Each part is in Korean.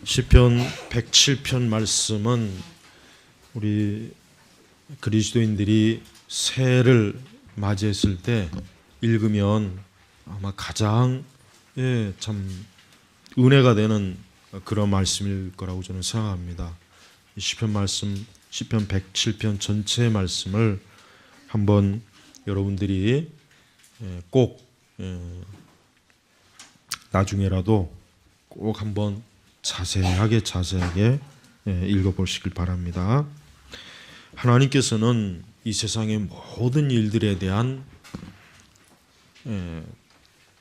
시편 107편 말씀은 우리 그리스도인들이 새해를 맞이했을 때 읽으면 아마 가장 참 은혜가 되는 그런 말씀일 거라고 저는 생각합니다. 이 시편 말씀, 시편 107편 전체의 말씀을 한번 여러분들이 꼭 나중에라도 꼭 한번 자세하게 읽어보시길 바랍니다. 하나님께서는 이 세상의 모든 일들에 대한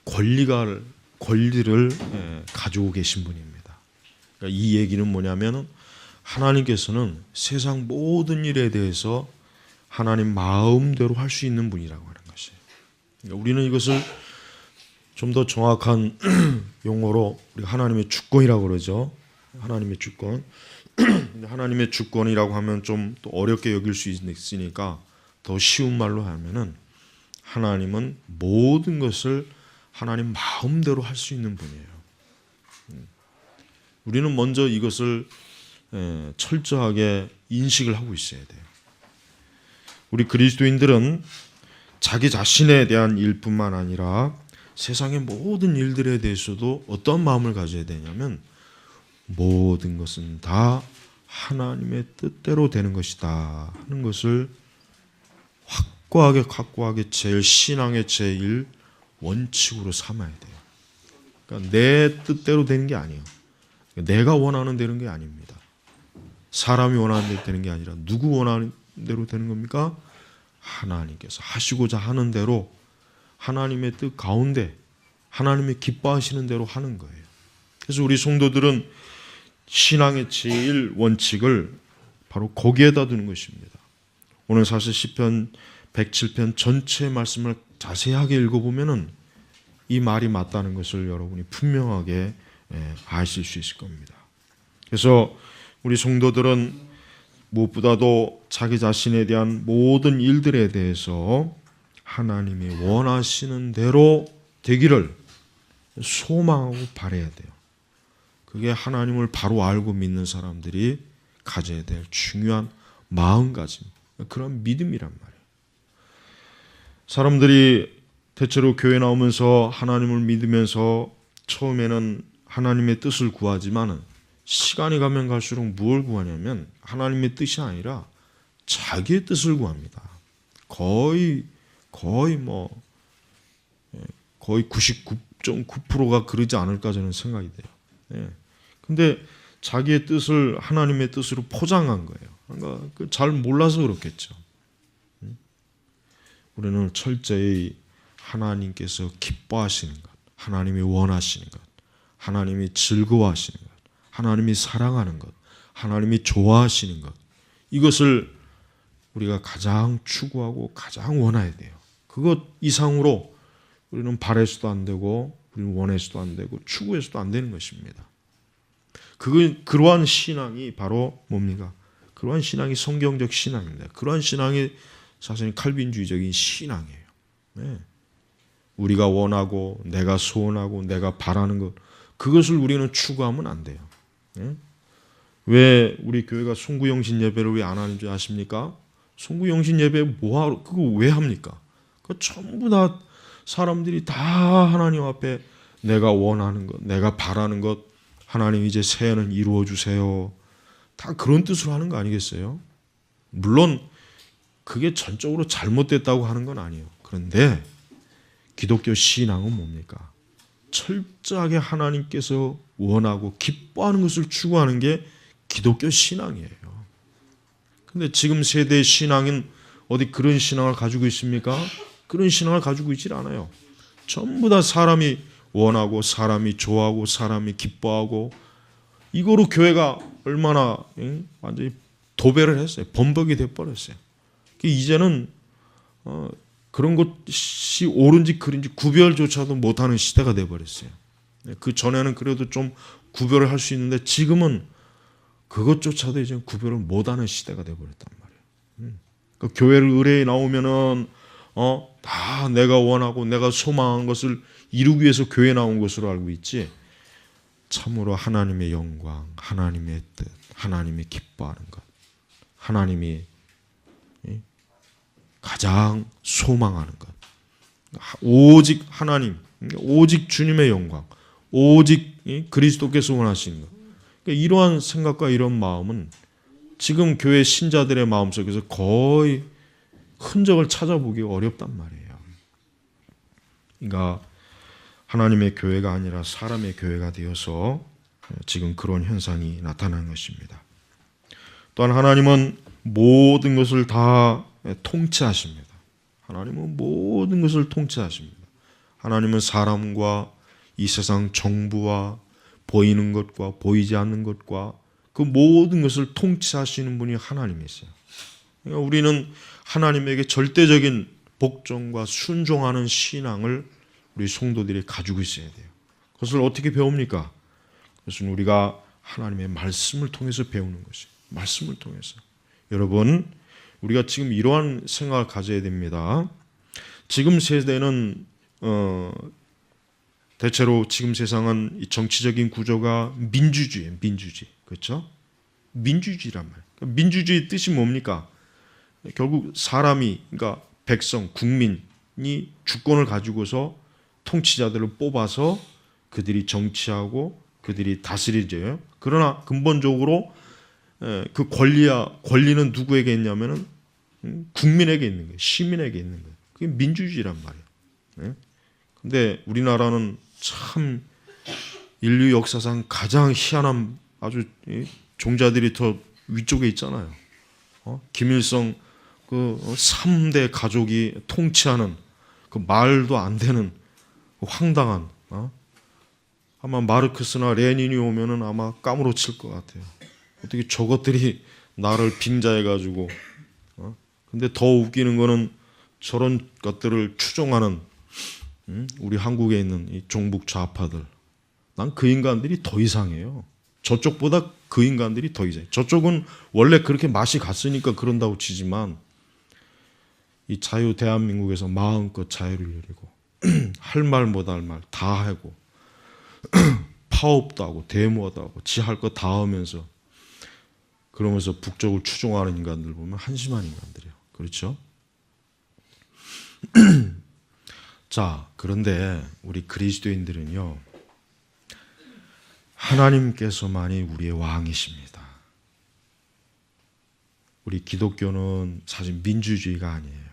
권리를 가지고 계신 분입니다. 그러니까 이 얘기는 뭐냐면 하나님께서는 세상 모든 일에 대해서 하나님 마음대로 할 수 있는 분이라고 하는 것이에요. 그러니까 우리는 이것을 좀 더 정확한 용어로 우리가 하나님의 주권이라고 그러죠. 하나님의 주권. 하나님의 주권이라고 하면 좀 또 어렵게 여길 수 있으니까 더 쉬운 말로 하면은 하나님은 모든 것을 하나님 마음대로 할 수 있는 분이에요. 우리는 먼저 이것을 철저하게 인식을 하고 있어야 돼요. 우리 그리스도인들은 자기 자신에 대한 일뿐만 아니라 세상의 모든 일들에 대해서도 어떤 마음을 가져야 되냐면 모든 것은 다 하나님의 뜻대로 되는 것이다 하는 것을 확고하게 신앙의 제일 원칙으로 삼아야 돼요. 그러니까 내 뜻대로 되는 게 아니에요. 내가 원하는 대로 되는 게 아닙니다. 사람이 원하는 대로 되는 게 아니라 누구 원하는 대로 되는 겁니까? 하나님께서 하시고자 하는 대로 하나님의 뜻 가운데 하나님이 기뻐하시는 대로 하는 거예요. 그래서 우리 성도들은 신앙의 제일 원칙을 바로 거기에다 두는 것입니다. 오늘 사실 시편 107편 전체 말씀을 자세하게 읽어보면은 이 말이 맞다는 것을 여러분이 분명하게 아실 수 있을 겁니다. 그래서 우리 성도들은 무엇보다도 자기 자신에 대한 모든 일들에 대해서 하나님이 원하시는 대로 되기를 소망하고 바라야 돼요. 그게 하나님을 바로 알고 믿는 사람들이 가져야 될 중요한 마음가짐, 그런 믿음이란 말이에요. 사람들이 대체로 교회 나오면서 하나님을 믿으면서 처음에는 하나님의 뜻을 구하지만 시간이 가면 갈수록 무엇을 구하냐면 하나님의 뜻이 아니라 자기의 뜻을 구합니다. 거의 99.9%가 그러지 않을까 저는 생각이 돼요. 근데 자기의 뜻을 하나님의 뜻으로 포장한 거예요. 그러니까 잘 몰라서 그렇겠죠. 우리는 철저히 하나님께서 기뻐하시는 것, 하나님이 원하시는 것, 하나님이 즐거워하시는 것, 하나님이 사랑하는 것, 하나님이 좋아하시는 것, 이것을 우리가 가장 추구하고 가장 원해야 돼요. 그것 이상으로 우리는 바라서도 안 되고 우리는 원해서도 안 되고 추구해서도 안 되는 것입니다. 그러한 신앙이 바로 뭡니까? 그러한 신앙이 성경적 신앙입니다. 그러한 신앙이 사실 칼빈주의적인 신앙이에요. 네. 우리가 원하고 내가 소원하고 내가 바라는 것, 그것을 우리는 추구하면 안 돼요. 네. 왜 우리 교회가 송구영신 예배를 왜 안 하는 줄 아십니까? 송구영신 예배 뭐하러 그거 왜 합니까? 그 전부 다 사람들이 다 하나님 앞에 내가 원하는 것, 내가 바라는 것, 하나님 이제 새해는 이루어 주세요. 다 그런 뜻으로 하는 거 아니겠어요? 물론 그게 전적으로 잘못됐다고 하는 건 아니에요. 그런데 기독교 신앙은 뭡니까? 철저하게 하나님께서 원하고 기뻐하는 것을 추구하는 게 기독교 신앙이에요. 근데 지금 세대의 신앙은 어디 그런 신앙을 가지고 있습니까? 그런 신앙을 가지고 있질 않아요. 전부 다 사람이 원하고 사람이 좋아하고 사람이 기뻐하고 이거로 교회가 얼마나 완전히 도배를 했어요. 범벅이 돼버렸어요. 이제는 그런 것이 옳은지 그른지 구별조차도 못하는 시대가 돼버렸어요. 그 전에는 그래도 좀 구별을 할 수 있는데 지금은 그것조차도 이제 구별을 못하는 시대가 돼버렸단 말이에요. 그러니까 교회를 의뢰에 나오면은 다 내가 원하고 내가 소망한 것을 이루기 위해서 교회 나온 것으로 알고 있지. 참으로 하나님의 영광, 하나님의 뜻, 하나님이 기뻐하는 것, 하나님이 가장 소망하는 것, 오직 하나님, 오직 주님의 영광, 오직 그리스도께서 원하시는 것. 그러니까 이러한 생각과 이런 마음은 지금 교회 신자들의 마음속에서 거의 흔적을 찾아보기 어렵단 말이에요. 그러니까 하나님의 교회가 아니라 사람의 교회가 되어서 지금 그런 현상이 나타나는 것입니다. 또한 하나님은 모든 것을 다 통치하십니다. 하나님은 모든 것을 통치하십니다. 하나님은 사람과 이 세상 정부와 보이는 것과 보이지 않는 것과 그 모든 것을 통치하시는 분이 하나님이세요. 그러니까 우리는 하나님에게 절대적인 복종과 순종하는 신앙을 우리 성도들이 가지고 있어야 돼요. 그것을 어떻게 배웁니까? 그것은 우리가 하나님의 말씀을 통해서 배우는 것이에요. 말씀을 통해서. 여러분, 우리가 지금 이러한 생각을 가져야 됩니다. 지금 세대는 대체로 지금 세상은 이 정치적인 구조가 민주주의예요. 민주주의. 그렇죠? 민주주의란 말이에요. 민주주의 뜻이 뭡니까? 결국 사람이, 그러니까 백성, 국민이 주권을 가지고서 통치자들을 뽑아서 그들이 정치하고 그들이 다스리죠. 그러나 근본적으로 그 권리는 누구에게 있냐면은 국민에게 있는 거예요. 시민에게 있는 거예요. 그게 민주주의란 말이에요. 근데 우리나라는 참 인류 역사상 가장 희한한 아주 종자들이 더 위쪽에 있잖아요. 김일성 그 3대 가족이 통치하는 그 말도 안 되는 황당한 아마 마르크스나 레닌이 오면은 아마 까무러칠 것 같아요. 어떻게 저것들이 나를 빙자해가지고 근데 더 웃기는 거는 저런 것들을 추종하는 우리 한국에 있는 이 종북 좌파들. 난 그 인간들이 더 이상해요. 저쪽보다 그 인간들이 더 이상해요. 저쪽은 원래 그렇게 맛이 갔으니까 그런다고 치지만 이 자유 대한민국에서 마음껏 자유를 누리고 할 말 못 할 말 다 하고 파업도 하고 데모도 하고 지 할 거 다 하면서 그러면서 북쪽을 추종하는 인간들 보면 한심한 인간들이에요. 그렇죠? 자, 그런데 우리 그리스도인들은요, 하나님께서만이 우리의 왕이십니다. 우리 기독교는 사실 민주주의가 아니에요.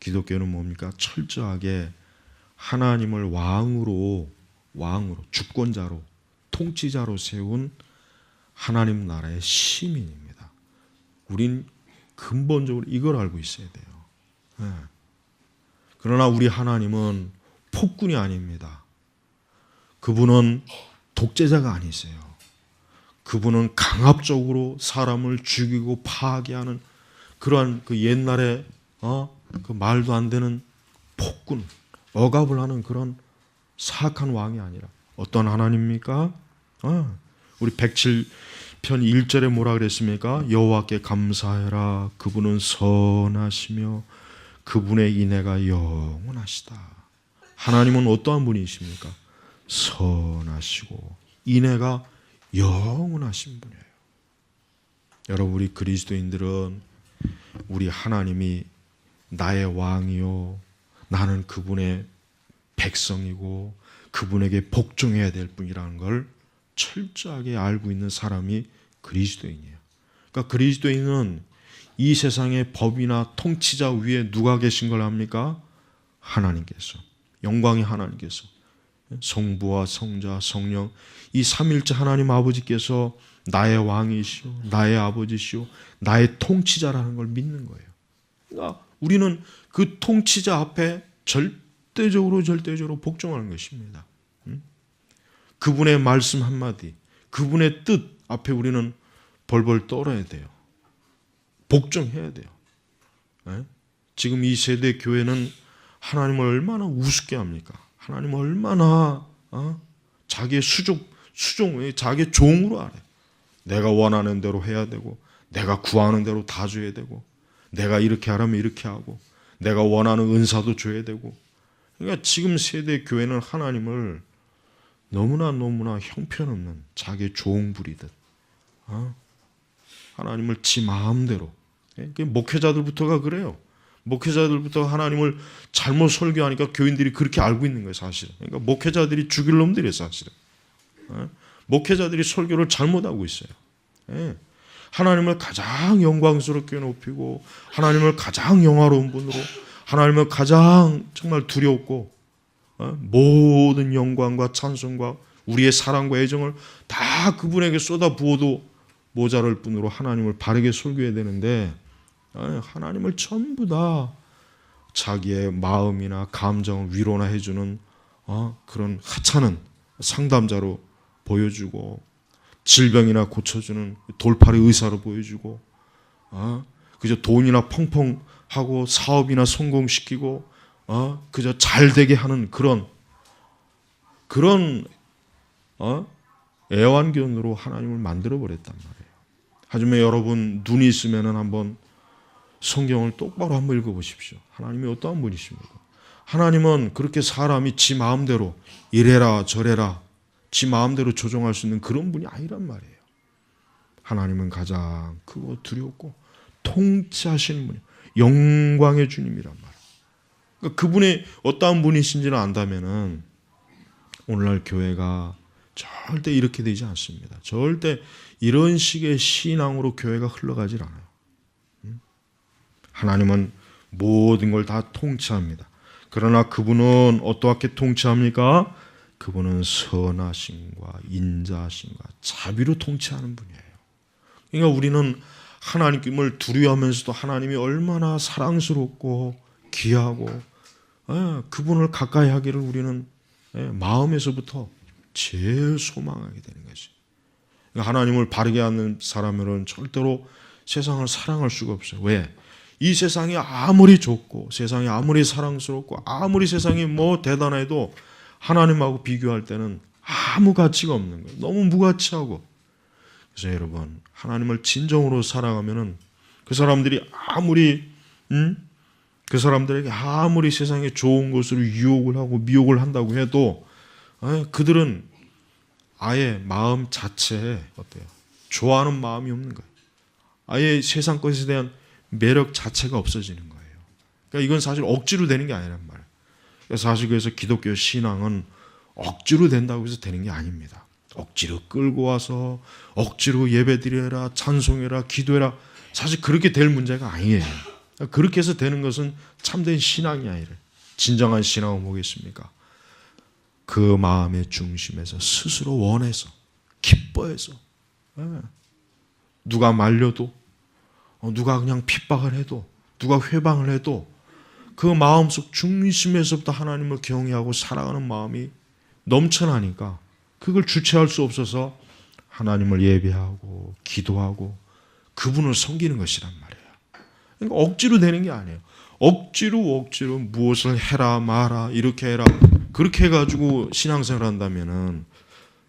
기독교는 뭡니까? 철저하게 하나님을 왕으로 주권자로 통치자로 세운 하나님 나라의 시민입니다. 우린 근본적으로 이걸 알고 있어야 돼요. 네. 그러나 우리 하나님은 폭군이 아닙니다. 그분은 독재자가 아니세요. 그분은 강압적으로 사람을 죽이고 파괴하는 그러한 그 옛날에 그 말도 안 되는 폭군, 억압을 하는 그런 사악한 왕이 아니라 어떤 하나님입니까? 우리 107편 1절에 뭐라 그랬습니까? 여호와께 감사해라. 그분은 선하시며 그분의 인애가 영원하시다. 하나님은 어떠한 분이십니까? 선하시고 인애가 영원하신 분이에요. 여러분, 우리 그리스도인들은 우리 하나님이 나의 왕이요, 나는 그분의 백성이고 그분에게 복종해야 될 분이라는 걸 철저하게 알고 있는 사람이 그리스도인이에요. 그러니까 그리스도인은 이 세상의 법이나 통치자 위에 누가 계신 걸 압니까? 하나님께서. 영광의 하나님께서. 성부와 성자, 성령, 이 삼일째 하나님 아버지께서 나의 왕이시오, 나의 아버지시오, 나의 통치자라는 걸 믿는 거예요. 그러니까 우리는 그 통치자 앞에 절대적으로 복종하는 것입니다. 그분의 말씀 한마디, 그분의 뜻 앞에 우리는 벌벌 떨어야 돼요. 복종해야 돼요. 네? 지금 이 세대 교회는 하나님을 얼마나 우습게 합니까? 하나님을 얼마나 자기의 자기의 종으로 알아요. 내가 원하는 대로 해야 되고, 내가 구하는 대로 다 줘야 되고, 내가 이렇게 하라면 이렇게 하고, 내가 원하는 은사도 줘야 되고. 그러니까 지금 세대 교회는 하나님을 너무나 형편없는 자기의 좋은 부리듯 하나님을 지 마음대로, 목회자들부터가 그래요. 목회자들부터 하나님을 잘못 설교하니까 교인들이 그렇게 알고 있는 거예요, 사실은. 그러니까 목회자들이 죽일 놈들이에요, 사실은. 목회자들이 설교를 잘못하고 있어요. 하나님을 가장 영광스럽게 높이고, 하나님을 가장 영화로운 분으로, 하나님을 가장 정말 두렵고, 모든 영광과 찬송과 우리의 사랑과 애정을 다 그분에게 쏟아 부어도 모자랄 뿐으로 하나님을 바르게 설교해야 되는데, 하나님을 전부 다 자기의 마음이나 감정을 위로나 해주는 그런 하찮은 상담자로 보여주고, 질병이나 고쳐주는 돌팔이 의사로 보여주고, 그저 돈이나 펑펑하고 사업이나 성공시키고, 그저 잘되게 하는 그런 애완견으로 하나님을 만들어 버렸단 말이에요. 하지만 여러분, 눈이 있으면 한번 성경을 똑바로 한번 읽어보십시오. 하나님이 어떠한 분이십니까? 하나님은 그렇게 사람이 지 마음대로 이래라 저래라 지 마음대로 조종할 수 있는 그런 분이 아니란 말이에요. 하나님은 가장 크고 두렵고 통치하시는 분이에요. 영광의 주님이란 말이에요. 그러니까 그분이 어떠한 분이신지를 안다면은 오늘날 교회가 절대 이렇게 되지 않습니다. 절대 이런 식의 신앙으로 교회가 흘러가질 않아요. 하나님은 모든 걸 다 통치합니다. 그러나 그분은 어떻게 통치합니까? 그분은 선하심과 인자하심과 자비로 통치하는 분이에요. 그러니까 우리는 하나님을 두려워하면서도 하나님이 얼마나 사랑스럽고 귀하고 그분을 가까이 하기를 우리는 마음에서부터 제일 소망하게 되는 것이. 그러니까 하나님을 바르게 하는 사람은 절대로 세상을 사랑할 수가 없어요. 왜? 이 세상이 아무리 좋고 세상이 아무리 사랑스럽고 아무리 세상이 뭐 대단해도 하나님하고 비교할 때는 아무 가치가 없는 거예요. 너무 무가치하고. 그래서 여러분, 하나님을 진정으로 사랑하면은 그 사람들이 아무리 그 사람들에게 아무리 세상에 좋은 것으로 유혹을 하고 미혹을 한다고 해도 그들은 아예 마음 자체에 어때요? 좋아하는 마음이 없는 거예요. 아예 세상 것에 대한 매력 자체가 없어지는 거예요. 그러니까 이건 사실 억지로 되는 게 아니란 말이에요. 사실 그래서 기독교 신앙은 억지로 된다고 해서 되는 게 아닙니다. 억지로 끌고 와서 억지로 예배드려라, 찬송해라, 기도해라. 사실 그렇게 될 문제가 아니에요. 그렇게 해서 되는 것은 참된 신앙이 아니라 진정한 신앙은 뭐겠습니까? 그 마음의 중심에서 스스로 원해서 기뻐해서 누가 말려도 누가 그냥 핍박을 해도 누가 회방을 해도 그 마음속 중심에서부터 하나님을 경외하고 사랑하는 마음이 넘쳐나니까 그걸 주체할 수 없어서 하나님을 예배하고 기도하고 그분을 섬기는 것이란 말이에요. 그러니까 억지로 되는 게 아니에요. 억지로 무엇을 해라 마라 이렇게 해라 그렇게 해가지고 신앙생활 한다면은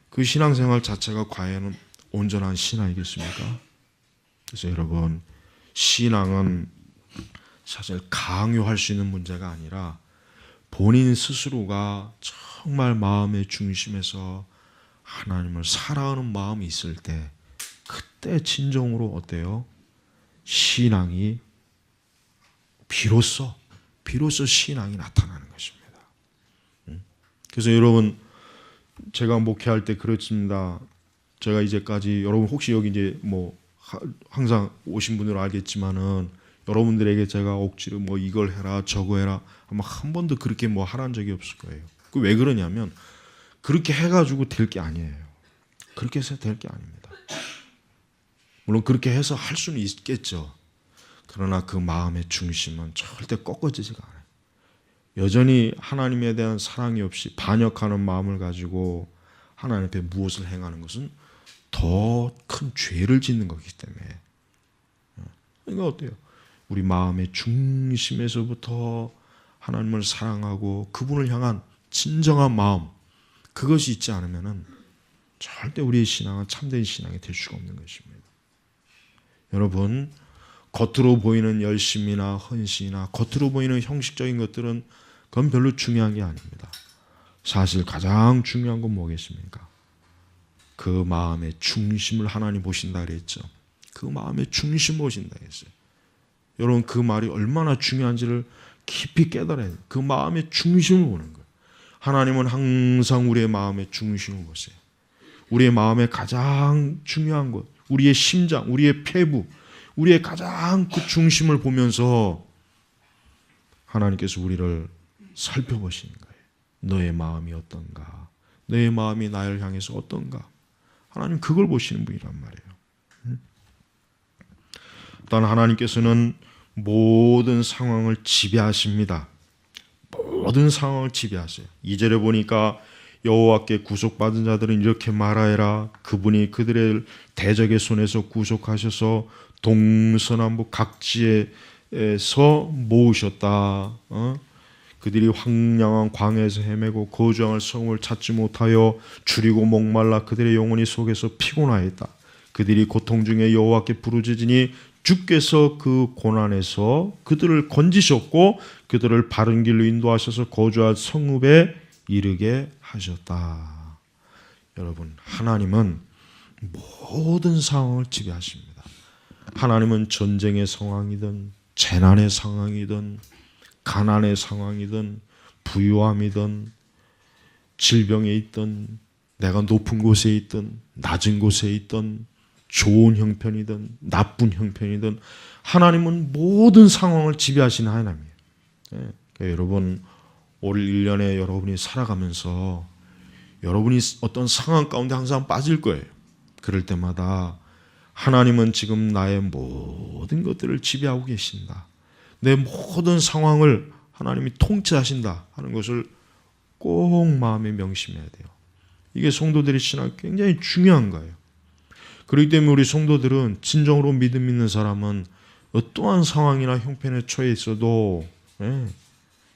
그 신앙생활 자체가 과연 온전한 신앙이겠습니까? 그래서 여러분, 신앙은 사실 강요할 수 있는 문제가 아니라 본인 스스로가 정말 마음의 중심에서 하나님을 사랑하는 마음이 있을 때 그때 진정으로 어때요? 신앙이 비로소 신앙이 나타나는 것입니다. 그래서 여러분, 제가 목회할 때 그렇습니다. 제가 이제까지 여러분 혹시 여기 이제 뭐 항상 오신 분들은 알겠지만은 여러분들에게 제가 억지로 뭐 이걸 해라 저거 해라 아마 한 번도 그렇게 뭐 하라는 적이 없을 거예요. 그 왜 그러냐면 그렇게 해가지고 될 게 아니에요. 그렇게 해서 될 게 아닙니다. 물론 그렇게 해서 할 수는 있겠죠. 그러나 그 마음의 중심은 절대 꺾어지지가 않아요. 여전히 하나님에 대한 사랑이 없이 반역하는 마음을 가지고 하나님 앞에 무엇을 행하는 것은 더 큰 죄를 짓는 거기 때문에. 그러니까 어때요? 우리 마음의 중심에서부터 하나님을 사랑하고 그분을 향한 진정한 마음, 그것이 있지 않으면은 절대 우리의 신앙은 참된 신앙이 될 수가 없는 것입니다. 여러분, 겉으로 보이는 열심이나 헌신이나 겉으로 보이는 형식적인 것들은 그건 별로 중요한 게 아닙니다. 사실 가장 중요한 건 뭐겠습니까? 그 마음의 중심을 하나님 보신다 그랬죠. 그 마음의 중심 보신다 했어요. 여러분, 그 말이 얼마나 중요한지를 깊이 깨달아야 돼요. 그 마음의 중심을 보는 거예요. 하나님은 항상 우리의 마음의 중심을 보세요. 우리의 마음의 가장 중요한 것, 우리의 심장, 우리의 폐부, 우리의 가장 그 중심을 보면서 하나님께서 우리를 살펴보시는 거예요. 너의 마음이 어떤가? 너의 마음이 나를 향해서 어떤가? 하나님 그걸 보시는 분이란 말이에요. 일단 하나님께서는 모든 상황을 지배하십니다. 모든 상황을 지배하세요. 2절에 보니까 여호와께 구속받은 자들은 이렇게 말하여라. 그분이 그들의 대적의 손에서 구속하셔서 동서남북 각지에서 모으셨다. 그들이 황량한 광야에서 헤매고 거주할 성을 찾지 못하여 줄이고 목말라 그들의 영혼이 속에서 피곤하였다. 그들이 고통 중에 여호와께 부르짖으니 주께서 그 고난에서 그들을 건지셨고 그들을 바른 길로 인도하셔서 거주할 성읍에 이르게 하셨다. 여러분, 하나님은 모든 상황을 지배하십니다. 하나님은 전쟁의 상황이든 재난의 상황이든 가난의 상황이든 부유함이든 질병에 있든 내가 높은 곳에 있든 낮은 곳에 있든 좋은 형편이든 나쁜 형편이든 하나님은 모든 상황을 지배하시는 하나님이에요. 그러니까 여러분, 올 1년에 여러분이 살아가면서 여러분이 어떤 상황 가운데 항상 빠질 거예요. 그럴 때마다 하나님은 지금 나의 모든 것들을 지배하고 계신다. 내 모든 상황을 하나님이 통치하신다 하는 것을 꼭 마음에 명심해야 돼요. 이게 성도들의 신앙이 굉장히 중요한 거예요. 그렇기 때문에 우리 성도들은 진정으로 믿음 있는 사람은 어떠한 상황이나 형편에 처해 있어도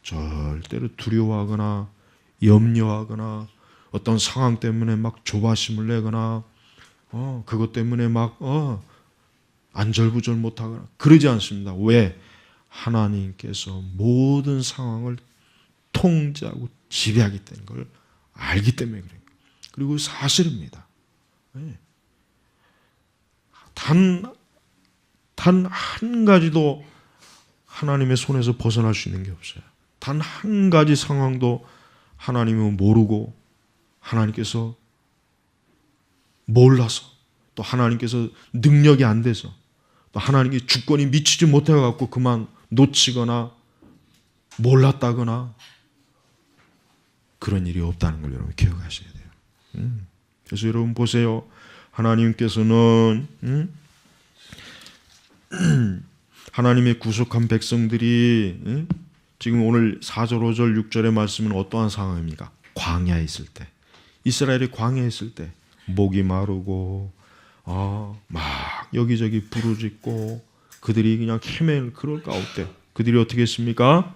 절대로 두려워하거나 염려하거나 어떤 상황 때문에 막 조바심을 내거나 그것 때문에 막 안절부절 못하거나 그러지 않습니다. 왜? 하나님께서 모든 상황을 통제하고 지배하기 때문에 걸 알기 때문에 그래요. 그리고 사실입니다. 단 한 가지도 하나님의 손에서 벗어날 수 있는 게 없어요. 단 한 가지 상황도 하나님은 모르고 하나님께서 몰라서 또 하나님께서 능력이 안 돼서 또 하나님께 주권이 미치지 못해갖고 그만 놓치거나 몰랐다거나 그런 일이 없다는 걸 여러분 기억하셔야 돼요. 그래서 여러분 보세요. 하나님께서는 하나님의 구속한 백성들이 지금 오늘 4절, 5절, 6절의 말씀은 어떠한 상황입니까? 광야에 있을 때, 이스라엘이 광야에 있을 때 목이 마르고 막 여기저기 부르짖고 그들이 그냥 헤매는 그럴 가운데 그들이 어떻게 했습니까?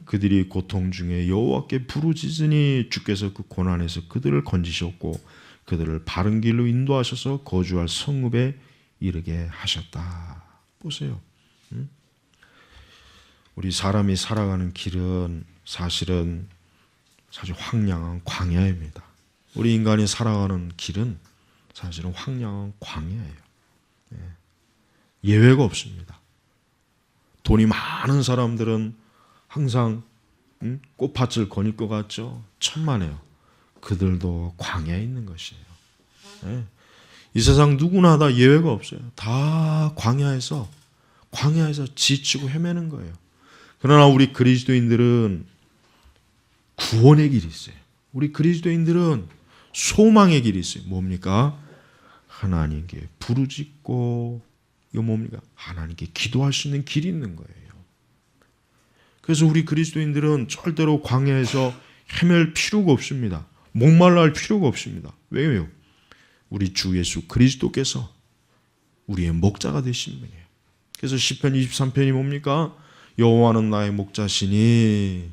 그들이 고통 중에 여호와께 부르짖으니 주께서 그 고난에서 그들을 건지셨고 그들을 바른 길로 인도하셔서 거주할 성읍에 이르게 하셨다. 보세요. 우리 사람이 살아가는 길은 사실 황량한 광야입니다. 우리 인간이 살아가는 길은 사실은 황량한 광야예요. 예외가 없습니다. 돈이 많은 사람들은 항상 꽃밭을 거닐 것 같죠? 천만에요. 그들도 광야에 있는 것이에요. 이 세상 누구나 다 예외가 없어요. 다 광야에서 지치고 헤매는 거예요. 그러나 우리 그리스도인들은 구원의 길이 있어요. 우리 그리스도인들은 소망의 길이 있어요. 뭡니까? 하나님께 부르짖고 이거 뭡니까? 하나님께 기도할 수 있는 길이 있는 거예요. 그래서 우리 그리스도인들은 절대로 광야에서 헤맬 필요가 없습니다. 목말라 할 필요가 없습니다. 왜요? 우리 주 예수 그리스도께서 우리의 목자가 되신 분이에요. 그래서 시편 23편이 뭡니까? 여호와는 나의 목자시니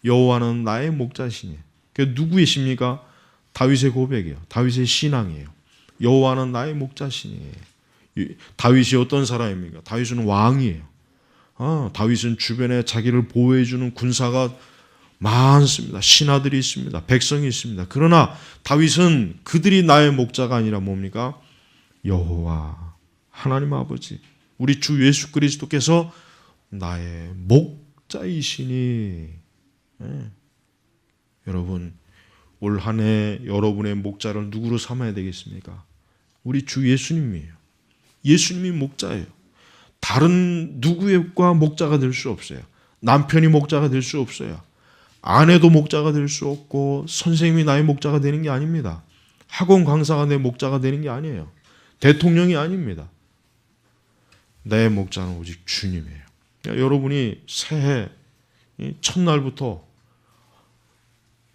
여호와는 나의 목자시니. 그 누구이십니까? 다윗의 고백이에요. 다윗의 신앙이에요. 여호와는 나의 목자시니. 다윗이 어떤 사람입니까? 다윗은 왕이에요. 다윗은 주변에 자기를 보호해주는 군사가 많습니다. 신하들이 있습니다. 백성이 있습니다. 그러나 다윗은 그들이 나의 목자가 아니라 뭡니까? 여호와 하나님 아버지 우리 주 예수 그리스도께서 나의 목자이시니. 여러분 올 한 해 여러분의 목자를 누구로 삼아야 되겠습니까? 우리 주 예수님이에요. 예수님이 목자예요. 다른 누구가 목자가 될 수 없어요. 남편이 목자가 될 수 없어요. 아내도 목자가 될 수 없고 선생님이 나의 목자가 되는 게 아닙니다. 학원 강사가 내 목자가 되는 게 아니에요. 대통령이 아닙니다. 내 목자는 오직 주님이에요. 그러니까 여러분이 새해 첫날부터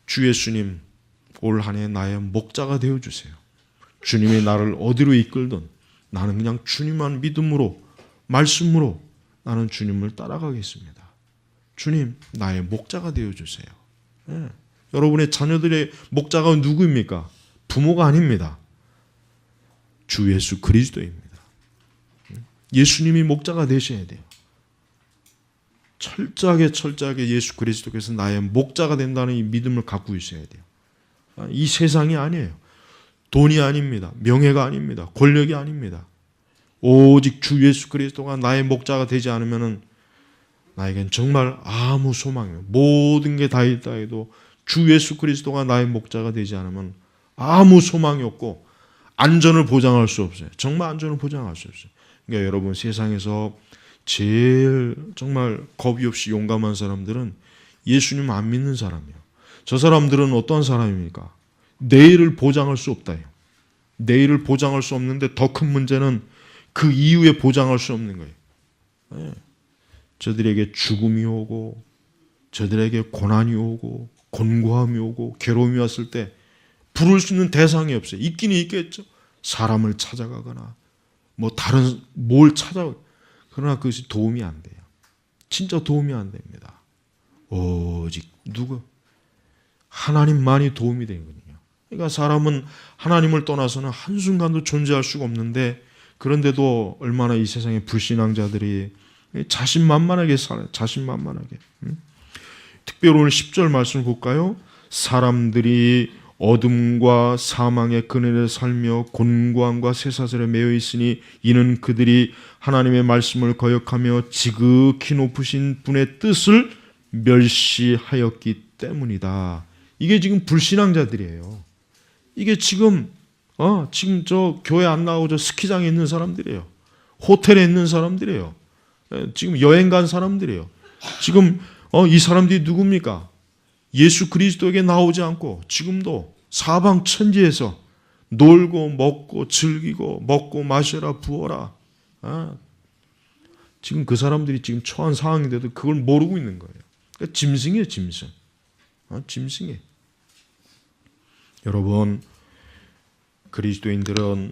주 예수님 올 한 해 나의 목자가 되어주세요. 주님이 나를 어디로 이끌든 나는 그냥 주님만 믿음으로 말씀으로 나는 주님을 따라가겠습니다. 주님 나의 목자가 되어주세요. 여러분의 자녀들의 목자가 누구입니까? 부모가 아닙니다. 주 예수 그리스도입니다. 예수님이 목자가 되셔야 돼요. 철저하게 예수 그리스도께서 나의 목자가 된다는 이 믿음을 갖고 있어야 돼요. 이 세상이 아니에요. 돈이 아닙니다. 명예가 아닙니다. 권력이 아닙니다. 오직 주 예수 그리스도가 나의 목자가 되지 않으면 나에겐 정말 아무 소망이에요. 모든 게 다 있다 해도 주 예수 그리스도가 나의 목자가 되지 않으면 아무 소망이 없고 안전을 보장할 수 없어요. 정말 안전을 보장할 수 없어요. 그러니까 여러분 세상에서 제일 정말 겁이 없이 용감한 사람들은 예수님 안 믿는 사람이에요. 저 사람들은 어떠한 사람입니까? 내일을 보장할 수 없다요. 내일을 보장할 수 없는데 더 큰 문제는 그 이후에 보장할 수 없는 거예요. 네. 저들에게 죽음이 오고 저들에게 고난이 오고 곤고함이 오고 괴로움이 왔을 때 부를 수 있는 대상이 없어요. 있기는 있겠죠. 사람을 찾아가거나 뭐 다른 뭘 그러나 그것이 도움이 안 돼요. 진짜 도움이 안 됩니다. 오직 누구? 하나님만이 도움이 되거든요. 그러니까 사람은 하나님을 떠나서는 한순간도 존재할 수가 없는데 그런데도 얼마나 이 세상의 불신앙자들이 자신만만하게 살아요. 자신만만하게. 특별히 오늘 10절 말씀을 볼까요? 사람들이 어둠과 사망의 그늘에 살며 곤고함과 쇠사슬에 매여 있으니 이는 그들이 하나님의 말씀을 거역하며 지극히 높으신 분의 뜻을 멸시하였기 때문이다. 이게 지금 불신앙자들이에요. 이게 지금 저 교회 안 나오고 저 스키장에 있는 사람들이에요. 호텔에 있는 사람들이에요. 지금 여행 간 사람들이에요. 지금 이 사람들이 누굽니까? 예수 그리스도에게 나오지 않고 지금도 사방 천지에서 놀고 먹고 즐기고 먹고 마셔라 부어라. 지금 그 사람들이 지금 처한 상황인데도 그걸 모르고 있는 거예요. 그러니까 짐승이에요, 짐승. 짐승이에요. 여러분, 그리스도인들은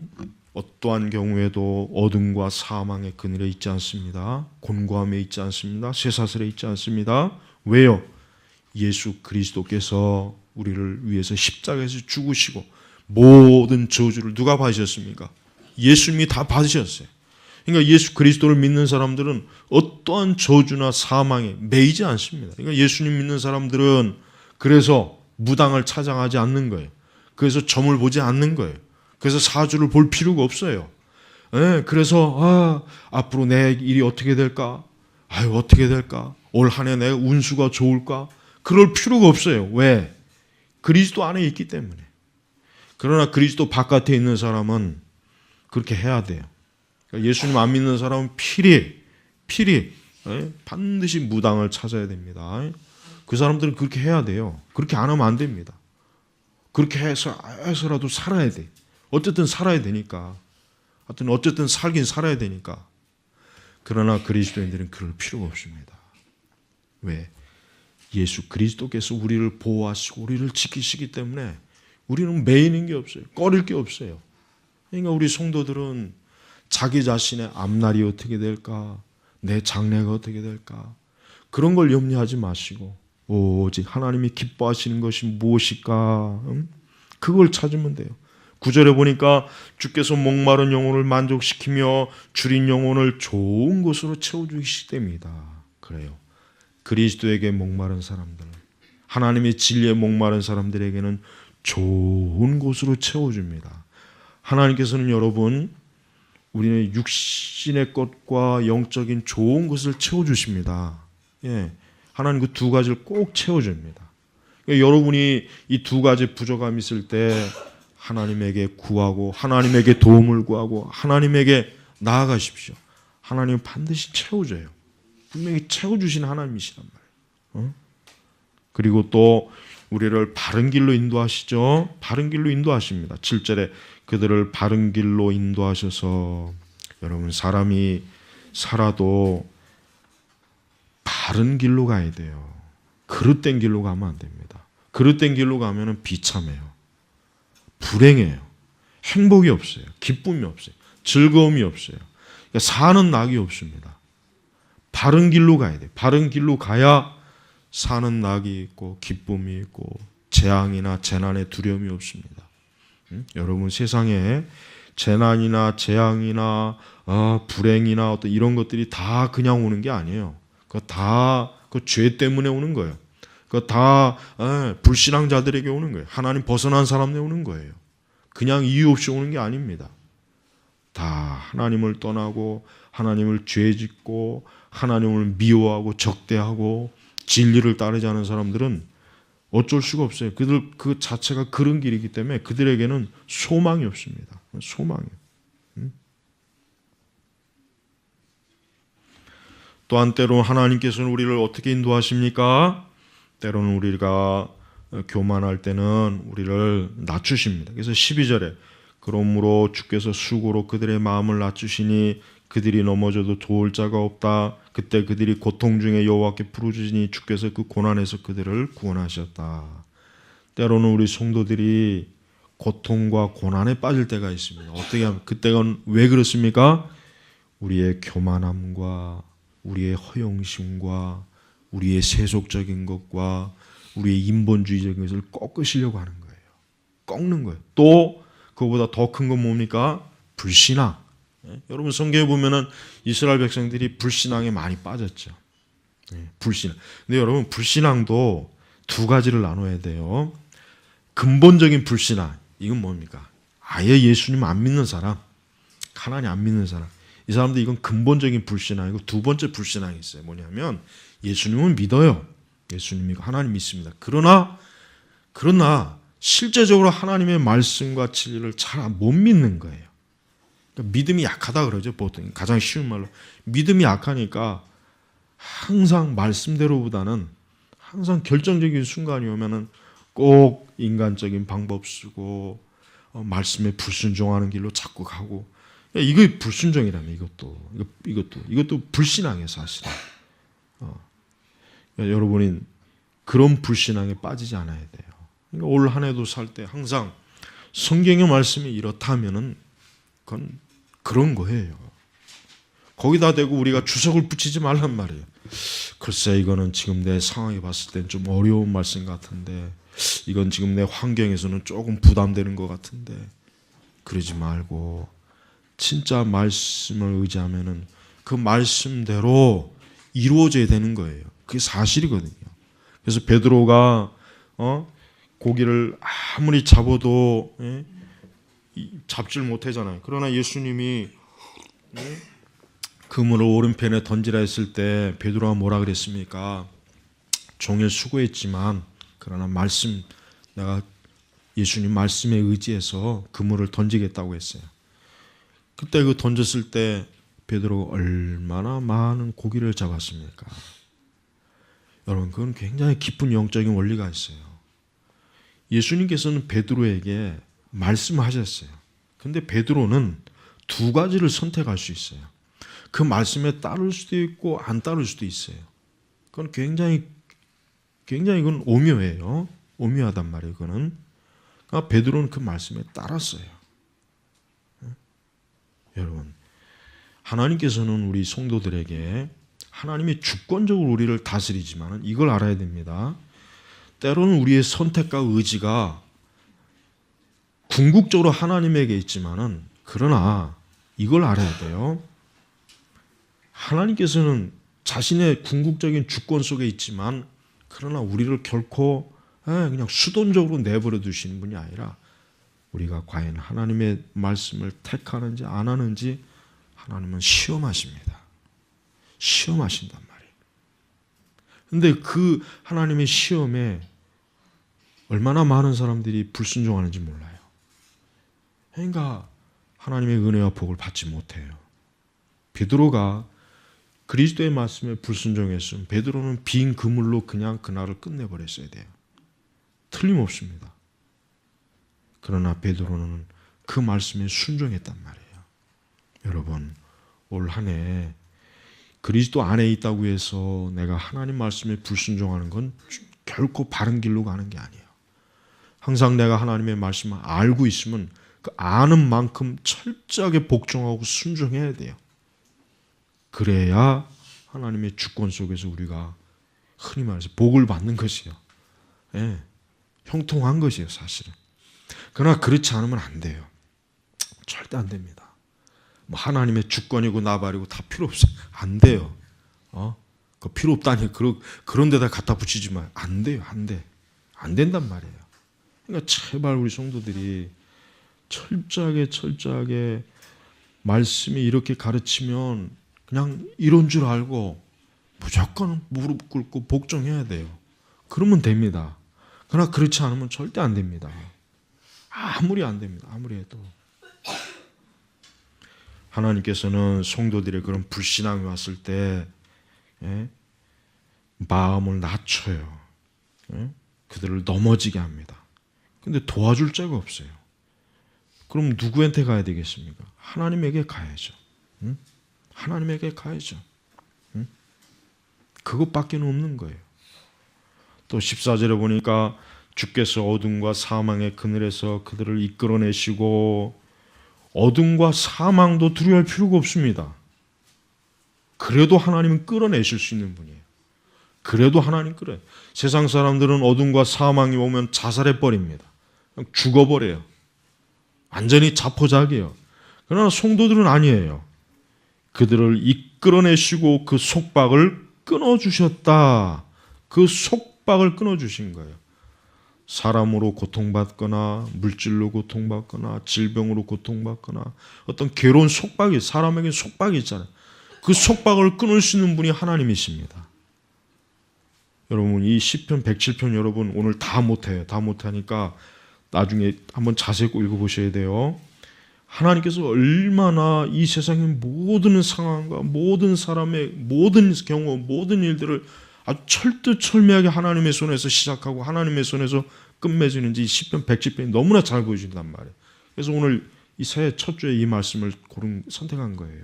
어떠한 경우에도 어둠과 사망의 그늘에 있지 않습니다. 곤고함에 있지 않습니다. 쇠사슬에 있지 않습니다. 왜요? 예수 그리스도께서 우리를 위해서 십자가에서 죽으시고 모든 저주를 누가 받으셨습니까? 예수님이 다 받으셨어요. 그러니까 예수 그리스도를 믿는 사람들은 어떠한 저주나 사망에 매이지 않습니다. 그러니까 예수님 믿는 사람들은 그래서 무당을 찾아가지 않는 거예요. 그래서 점을 보지 않는 거예요. 그래서 사주를 볼 필요가 없어요. 그래서 앞으로 내 일이 어떻게 될까? 어떻게 될까? 올 한 해 내 운수가 좋을까? 그럴 필요가 없어요. 왜? 그리스도 안에 있기 때문에. 그러나 그리스도 바깥에 있는 사람은 그렇게 해야 돼요. 그러니까 예수님 안 믿는 사람은 필히 반드시 무당을 찾아야 됩니다. 그 사람들은 그렇게 해야 돼요. 그렇게 안 하면 안 됩니다. 그렇게 해서라도 살아야 돼. 어쨌든 살아야 되니까. 어쨌든 살긴 살아야 되니까. 그러나 그리스도인들은 그럴 필요가 없습니다. 왜? 예수 그리스도께서 우리를 보호하시고 우리를 지키시기 때문에 우리는 매이는 게 없어요. 꺼릴 게 없어요. 그러니까 우리 성도들은 자기 자신의 앞날이 어떻게 될까? 내 장래가 어떻게 될까? 그런 걸 염려하지 마시고 오직 하나님이 기뻐하시는 것이 무엇일까? 그걸 찾으면 돼요. 9절에 보니까 주께서 목마른 영혼을 만족시키며 줄인 영혼을 좋은 곳으로 채워주시기 때문이다. 그래요. 그리스도에게 목마른 사람들, 하나님의 진리에 목마른 사람들에게는 좋은 곳으로 채워줍니다. 하나님께서는 여러분 우리는 육신의 것과 영적인 좋은 것을 채워주십니다. 예, 하나님 그 두 가지를 꼭 채워줍니다. 그러니까 여러분이 이 두 가지 부족함이 있을 때 하나님에게 구하고 하나님에게 도움을 구하고 하나님에게 나아가십시오. 하나님은 반드시 채워줘요. 분명히 채워주시는 하나님이시란 말이에요. 그리고 또 우리를 바른 길로 인도하시죠. 바른 길로 인도하십니다. 7절에 그들을 바른 길로 인도하셔서, 여러분 사람이 살아도 바른 길로 가야 돼요. 그릇된 길로 가면 안 됩니다. 그릇된 길로 가면 비참해요. 불행해요. 행복이 없어요. 기쁨이 없어요. 즐거움이 없어요. 그러니까 사는 낙이 없습니다. 바른 길로 가야 돼요. 바른 길로 가야 사는 낙이 있고 기쁨이 있고 재앙이나 재난의 두려움이 없습니다. 여러분 세상에 재난이나 재앙이나 불행이나 어떤 이런 것들이 다 그냥 오는 게 아니에요. 그거 다 그 죄 때문에 오는 거예요. 그거 다 불신앙자들에게 오는 거예요. 하나님 벗어난 사람들에 오는 거예요. 그냥 이유 없이 오는 게 아닙니다. 다 하나님을 떠나고 하나님을 죄짓고 하나님을 미워하고 적대하고 진리를 따르지 않은 사람들은 어쩔 수가 없어요. 그들 그 자체가 그런 길이기 때문에 그들에게는 소망이 없습니다. 소망이요. 또한 때로 하나님께서는 우리를 어떻게 인도하십니까? 때로는 우리가 교만할 때는 우리를 낮추십니다. 그래서 12절에 그러므로 주께서 수고로 그들의 마음을 낮추시니 그들이 넘어져도 도울 자가 없다. 그때 그들이 고통 중에 여호와께 부르짖으니 주께서 그 고난에서 그들을 구원하셨다. 때로는 우리 성도들이 고통과 고난에 빠질 때가 있습니다. 어떻게 하면 그때가 왜 그렇습니까? 우리의 교만함과 우리의 허영심과 우리의 세속적인 것과 우리의 인본주의적인 것을 꺾으시려고 하는 거예요. 꺾는 거예요. 또 그거보다 더 큰 건 뭡니까? 불신앙. 여러분 성경에 보면은 이스라엘 백성들이 불신앙에 많이 빠졌죠. 불신앙. 근데 여러분 불신앙도 두 가지를 나눠야 돼요. 근본적인 불신앙. 이건 뭡니까? 아예 예수님 안 믿는 사람, 하나님 안 믿는 사람. 이 사람들 이건 근본적인 불신앙이고 두 번째 불신앙이 있어요. 뭐냐면 예수님은 믿어요. 예수님 믿고 하나님 믿습니다. 그러나 실제적으로 하나님의 말씀과 진리를 잘 못 믿는 거예요. 그러니까 믿음이 약하다 그러죠. 보통 가장 쉬운 말로 믿음이 약하니까 항상 말씀대로보다는 항상 결정적인 순간이 오면은 꼭 인간적인 방법 쓰고 말씀에 불순종하는 길로 자꾸 가고, 이거 불순종이라면 이것도 불신앙이에요 사실은. 여러분이 그런 불신앙에 빠지지 않아야 돼요. 그러니까 올 한 해도 살 때 항상 성경의 말씀이 이렇다면은 그건 그런 거예요. 거기다 대고 우리가 주석을 붙이지 말란 말이에요. 글쎄 이거는 지금 내 상황에 봤을 땐 좀 어려운 말씀 같은데, 이건 지금 내 환경에서는 조금 부담되는 것 같은데, 그러지 말고 진짜 말씀을 의지하면은 그 말씀대로 이루어져야 되는 거예요. 그게 사실이거든요. 그래서 베드로가 고기를 아무리 잡아도 잡질 못하잖아요. 그러나 예수님이 그물을 오른편에 던지라 했을 때 베드로가 뭐라 그랬습니까? 종일 수고했지만 그러나 내가 예수님 말씀에 의지해서 그물을 던지겠다고 했어요. 그때 그 던졌을 때 베드로가 얼마나 많은 고기를 잡았습니까? 여러분 그건 굉장히 깊은 영적인 원리가 있어요. 예수님께서는 베드로에게 말씀하셨어요. 근데 베드로는 두 가지를 선택할 수 있어요. 그 말씀에 따를 수도 있고 안 따를 수도 있어요. 그건 굉장히 그건 오묘해요. 오묘하단 말이에요. 그거는. 그러니까 베드로는 그 말씀에 따랐어요. 여러분 하나님께서는 우리 성도들에게 하나님이 주권적으로 우리를 다스리지만 이걸 알아야 됩니다. 때로는 우리의 선택과 의지가 궁극적으로 하나님에게 있지만은, 그러나 이걸 알아야 돼요. 하나님께서는 자신의 궁극적인 주권 속에 있지만 그러나 우리를 결코 그냥 수동적으로 내버려 두시는 분이 아니라 우리가 과연 하나님의 말씀을 택하는지 안 하는지 하나님은 시험하십니다. 시험하신단 말이에요. 근데 그 하나님의 시험에 얼마나 많은 사람들이 불순종하는지 몰라요. 그러니까 하나님의 은혜와 복을 받지 못해요. 베드로가 그리스도의 말씀에 불순종했으면 베드로는 빈 그물로 그냥 그날을 끝내버렸어야 돼요. 틀림없습니다. 그러나 베드로는 그 말씀에 순종했단 말이에요. 여러분, 올 한 해 그리스도 안에 있다고 해서 내가 하나님 말씀에 불순종하는 건 결코 바른 길로 가는 게 아니에요. 항상 내가 하나님의 말씀을 알고 있으면 그 아는 만큼 철저하게 복종하고 순종해야 돼요. 그래야 하나님의 주권 속에서 우리가 흔히 말해서 복을 받는 것이요. 예, 형통한 것이에요, 사실은. 그러나 그렇지 않으면 안 돼요. 절대 안 됩니다. 뭐 하나님의 주권이고 나발이고 다 필요 없어요. 안 돼요. 그 필요 없다니 그런 데다 갖다 붙이지 마요. 안 돼요, 안 돼. 안 된단 말이에요. 그러니까 제발 우리 성도들이 철저하게 말씀이 이렇게 가르치면 그냥 이런 줄 알고 무조건 무릎 꿇고 복종해야 돼요. 그러면 됩니다. 그러나 그렇지 않으면 절대 안 됩니다. 아무리 안 됩니다. 아무리 해도. 하나님께서는 성도들의 그런 불신앙이 왔을 때 마음을 낮춰요. 그들을 넘어지게 합니다. 근데 도와줄 자가 없어요. 그럼 누구한테 가야 되겠습니까? 하나님에게 가야죠. 하나님에게 가야죠. 그것밖에 없는 거예요. 또 14절에 보니까 주께서 어둠과 사망의 그늘에서 그들을 이끌어내시고 어둠과 사망도 두려워할 필요가 없습니다. 그래도 하나님은 끌어내실 수 있는 분이에요. 그래도 하나님 끌어요. 세상 사람들은 어둠과 사망이 오면 자살해버립니다. 그냥 죽어버려요. 완전히 자포자기예요. 그러나 성도들은 아니에요. 그들을 이끌어내시고 그 속박을 끊어주셨다. 그 속박을 끊어주신 거예요. 사람으로 고통받거나 물질로 고통받거나 질병으로 고통받거나 어떤 괴로운 속박이 사람에게 속박이 있잖아요. 그 속박을 끊을 수 있는 분이 하나님이십니다. 여러분 이 시편 107편 여러분 오늘 다 못해요. 다 못하니까 나중에 한번 자세히 읽어보셔야 돼요. 하나님께서 얼마나 이 세상의 모든 상황과 모든 사람의 모든 경우 모든 일들을 아주 철두철미하게 하나님의 손에서 시작하고 하나님의 손에서 끝맺는지 이 시편 110편이 너무나 잘 보여준단 말이에요. 그래서 오늘 이 새해 첫 주에 이 말씀을 선택한 거예요.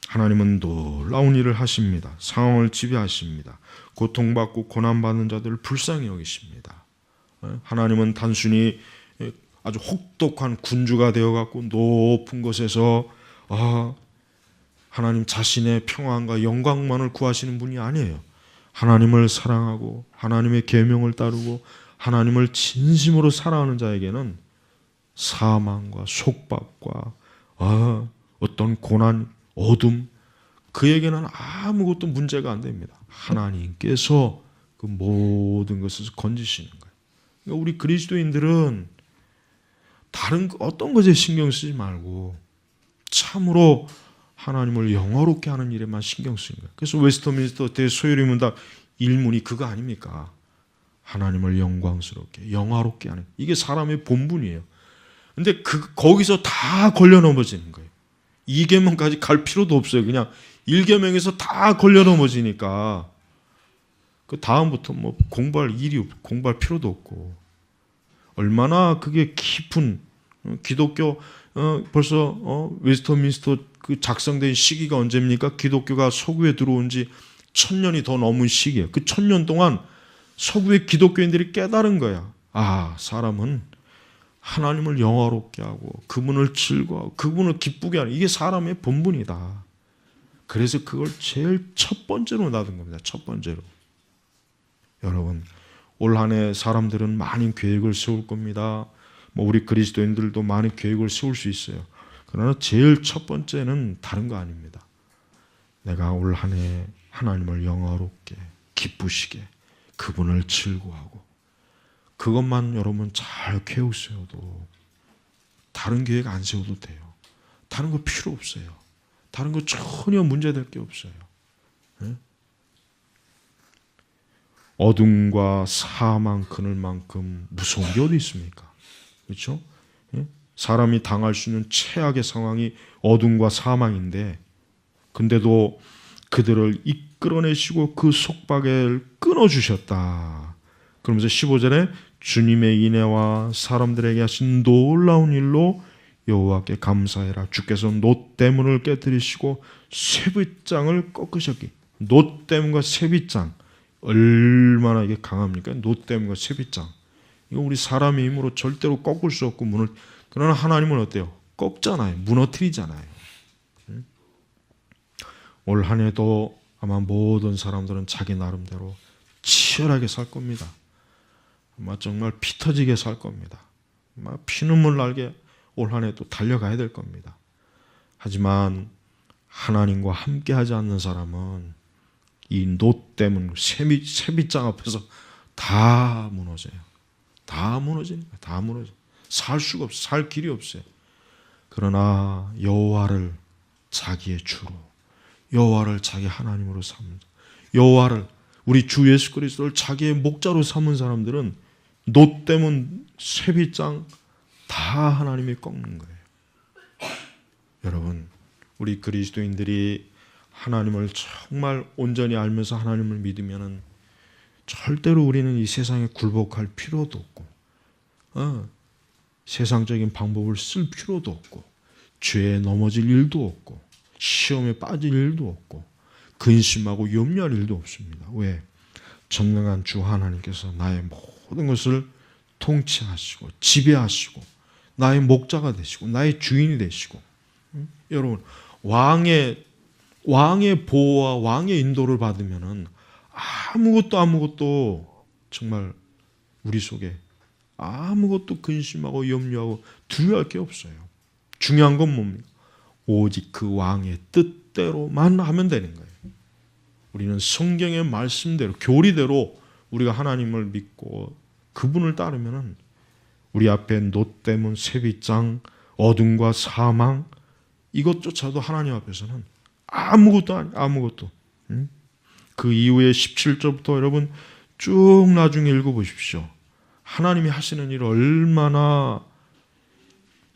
하나님은 놀라운 일을 하십니다. 상황을 지배하십니다. 고통받고 고난받는 자들을 불쌍히 여기십니다. 하나님은 단순히 아주 혹독한 군주가 되어갖고 높은 곳에서 하나님 자신의 평안과 영광만을 구하시는 분이 아니에요. 하나님을 사랑하고 하나님의 계명을 따르고 하나님을 진심으로 사랑하는 자에게는 사망과 속박과 어떤 고난, 어둠 그에게는 아무것도 문제가 안 됩니다. 하나님께서 그 모든 것을 건지시는 거예요. 그러니까 우리 그리스도인들은 다른 어떤 것에 신경 쓰지 말고 참으로 하나님을 영화롭게 하는 일에만 신경 쓰는 거예요. 그래서 웨스트민스터 대소요리 문답 일문이 그거 아닙니까? 하나님을 영광스럽게 영화롭게 하는 이게 사람의 본분이에요. 근데 거기서 다 걸려 넘어지는 거예요. 2계명까지 갈 필요도 없어요. 그냥 1계명에서 다 걸려 넘어지니까 그 다음부터 뭐 공부할 필요도 없고 얼마나 그게 깊은 기독교 벌써 웨스트민스터 그 작성된 시기가 언제입니까? 기독교가 서구에 들어온 지 1000년이 더 넘은 시기예요. 그 1000년 동안 서구의 기독교인들이 깨달은 거야. 사람은 하나님을 영화롭게 하고 그분을 즐거워하고 그분을 기쁘게 하는 이게 사람의 본분이다. 그래서 그걸 제일 첫 번째로 놔둔 겁니다. 첫 번째로. 여러분 올 한 해 사람들은 많은 계획을 세울 겁니다. 우리 그리스도인들도 많은 계획을 세울 수 있어요. 그러나 제일 첫 번째는 다른 거 아닙니다. 내가 올 한 해 하나님을 영화롭게 기쁘시게 그분을 즐거워하고 그것만 여러분 잘 계우세워도 다른 계획 안 세워도 돼요. 다른 거 필요 없어요. 다른 거 전혀 문제될 게 없어요. 네? 어둠과 사망 그늘만큼 무서운 게 어디 있습니까? 그렇죠? 네? 사람이 당할 수 있는 최악의 상황이 어둠과 사망인데 근데도 그들을 이끌어내시고 그 속박을 끊어주셨다. 그러면서 15절에 주님의 인애와 사람들에게 하신 놀라운 일로 여호와께 감사해라. 주께서 놋대문을 깨뜨리시고 쇠빗장을 꺾으셨기. 놋대문과 쇠빗장 얼마나 이게 강합니까? 놋대문과 쇠빗장. 이거 우리 사람의 힘으로 절대로 꺾을 수 없고 그러나 하나님은 어때요? 꺾잖아요. 무너뜨리잖아요. 올 한 해도 아마 모든 사람들은 자기 나름대로 치열하게 살 겁니다. 아마 정말 피 터지게 살 겁니다. 아마 피눈물 날게 올 한 해도 달려가야 될 겁니다. 하지만 하나님과 함께하지 않는 사람은 이 놋대문, 쇠빗장 앞에서 다 무너져요. 다 무너지니까 다 무너져. 살 수가 없어요. 살 길이 없어요. 그러나 여호와를 자기의 주로, 여호와를 자기 하나님으로 삼는, 여호와를 우리 주 예수 그리스도를 자기의 목자로 삼은 사람들은 놋대문, 쇠빗장 다 하나님이 꺾는 거예요. 여러분, 우리 그리스도인들이 하나님을 정말 온전히 알면서 하나님을 믿으면은 절대로 우리는 이 세상에 굴복할 필요도 없고, 세상적인 방법을 쓸 필요도 없고, 죄에 넘어질 일도 없고, 시험에 빠질 일도 없고, 근심하고 염려할 일도 없습니다. 왜? 전능한 주 하나님께서 나의 모든 것을 통치하시고 지배하시고 나의 목자가 되시고 나의 주인이 되시고, 여러분 왕의 보호와 왕의 인도를 받으면은 아무것도 정말 우리 속에 아무것도 근심하고 염려하고 두려워할 게 없어요. 중요한 건 뭡니까? 오직 그 왕의 뜻대로만 하면 되는 거예요. 우리는 성경의 말씀대로, 교리대로 우리가 하나님을 믿고 그분을 따르면은 우리 앞에 놋대문, 쇠빗장, 어둠과 사망 이것조차도 하나님 앞에서는 아무것도 아니, 아무것도. 그 이후에 17절부터 여러분 쭉 나중에 읽어보십시오. 하나님이 하시는 일 얼마나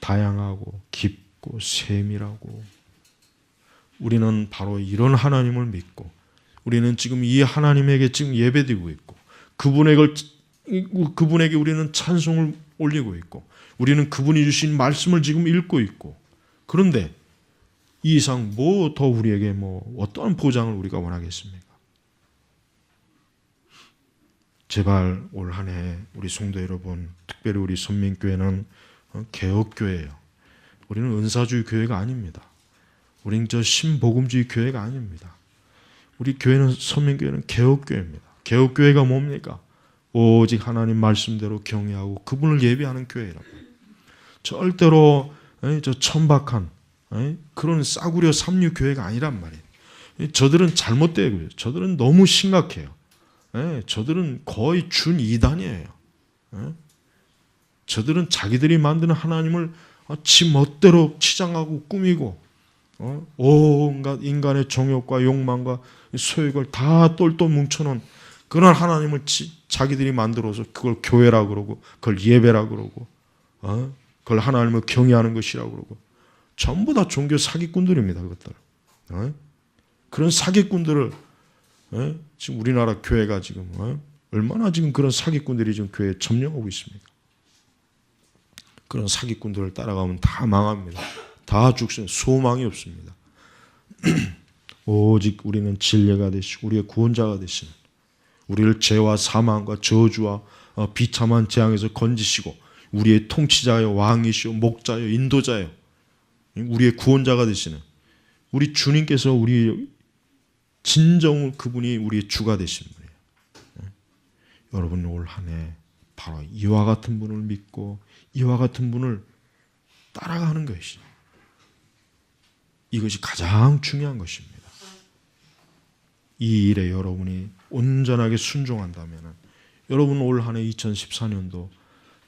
다양하고 깊고 세밀하고, 우리는 바로 이런 하나님을 믿고 우리는 지금 이 하나님에게 지금 예배드리고 있고 그분에게 우리는 찬송을 올리고 있고 우리는 그분이 주신 말씀을 지금 읽고 있고, 그런데 이 이상 뭐 더 우리에게 어떠한 보장을 우리가 원하겠습니까? 제발 올 한 해 우리 성도 여러분, 특별히 우리 선민교회는 개혁교회예요. 우리는 은사주의 교회가 아닙니다. 우리는 신복음주의 교회가 아닙니다. 우리 교회는, 선민교회는 개혁교회입니다. 개혁교회가 뭡니까? 오직 하나님 말씀대로 경외하고 그분을 예배하는 교회라고. 절대로 저 천박한 그런 싸구려 삼류 교회가 아니란 말이에요. 저들은 잘못되고요. 저들은 너무 심각해요. 저들은 거의 준2단이에요. 저들은 자기들이 만드는 하나님을 지 멋대로 치장하고 꾸미고 온갖 인간의 정욕과 욕망과 소욕을 다 똘똘 뭉쳐놓은 그런 하나님을 자기들이 만들어서 그걸 교회라고 그러고 그걸 예배라고 그러고 그걸 하나님을 경외하는 것이라고 그러고, 전부 다 종교 사기꾼들입니다. 그것들. 그런 사기꾼들을 지금 우리나라 교회가 지금 얼마나 지금 그런 사기꾼들이 지금 교회에 점령하고 있습니까? 그런 사기꾼들을 따라가면 다 망합니다. 다 죽습니다. 소망이 없습니다. 오직 우리는 진리가 되시고 우리의 구원자가 되신, 우리를 죄와 사망과 저주와 비참한 재앙에서 건지시고 우리의 통치자여 왕이시오 목자여 인도자여 우리의 구원자가 되시는 우리 주님께서 우리 진정 그분이 우리의 주가 되신 분이에요. 여러분 올 한 해 바로 이와 같은 분을 믿고 이와 같은 분을 따라가는 것이, 이것이 가장 중요한 것입니다. 이 일에 여러분이 온전하게 순종한다면 여러분 올 한 해 2014년도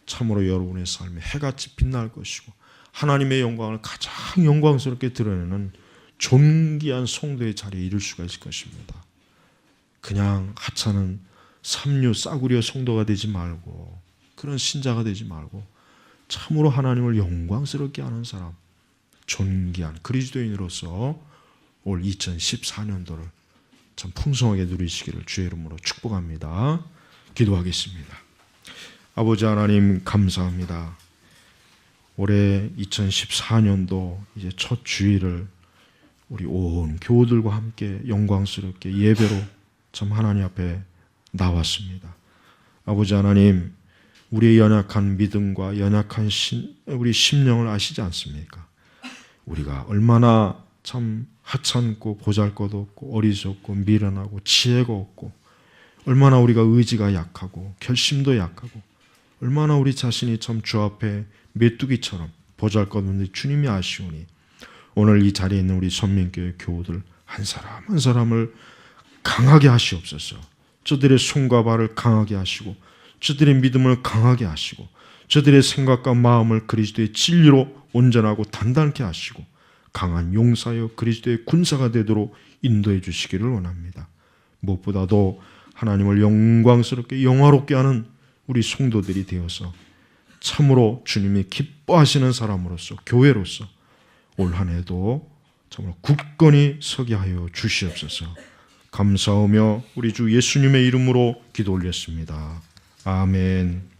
참으로 여러분의 삶에 해같이 빛날 것이고 하나님의 영광을 가장 영광스럽게 드러내는 존귀한 성도의 자리에 이룰 수가 있을 것입니다. 그냥 하찮은 삼류 싸구려 성도가 되지 말고 그런 신자가 되지 말고 참으로 하나님을 영광스럽게 하는 사람, 존귀한 그리스도인으로서 올 2014년도를 참 풍성하게 누리시기를 주의 이름으로 축복합니다. 기도하겠습니다. 아버지 하나님 감사합니다. 올해 2014년도 이제 첫 주일을 우리 온 교우들과 함께 영광스럽게 예배로 참 하나님 앞에 나왔습니다. 아버지 하나님, 우리의 연약한 믿음과 연약한 우리 심령을 아시지 않습니까? 우리가 얼마나 참 하찮고 보잘것없고 어리석고 미련하고 지혜가 없고 얼마나 우리가 의지가 약하고 결심도 약하고 얼마나 우리 자신이 참 주 앞에 메뚜기처럼 보잘것없는데 주님이 아시오니 오늘 이 자리에 있는 우리 선민교회 교우들 한 사람 한 사람을 강하게 하시옵소서. 저들의 손과 발을 강하게 하시고 저들의 믿음을 강하게 하시고 저들의 생각과 마음을 그리스도의 진리로 온전하고 단단케 하시고 강한 용사여 그리스도의 군사가 되도록 인도해 주시기를 원합니다. 무엇보다도 하나님을 영광스럽게 영화롭게 하는 우리 성도들이 되어서 참으로 주님이 기뻐하시는 사람으로서 교회로서 올 한 해도 정말 굳건히 서게 하여 주시옵소서. 감사하며 우리 주 예수님의 이름으로 기도 올렸습니다. 아멘.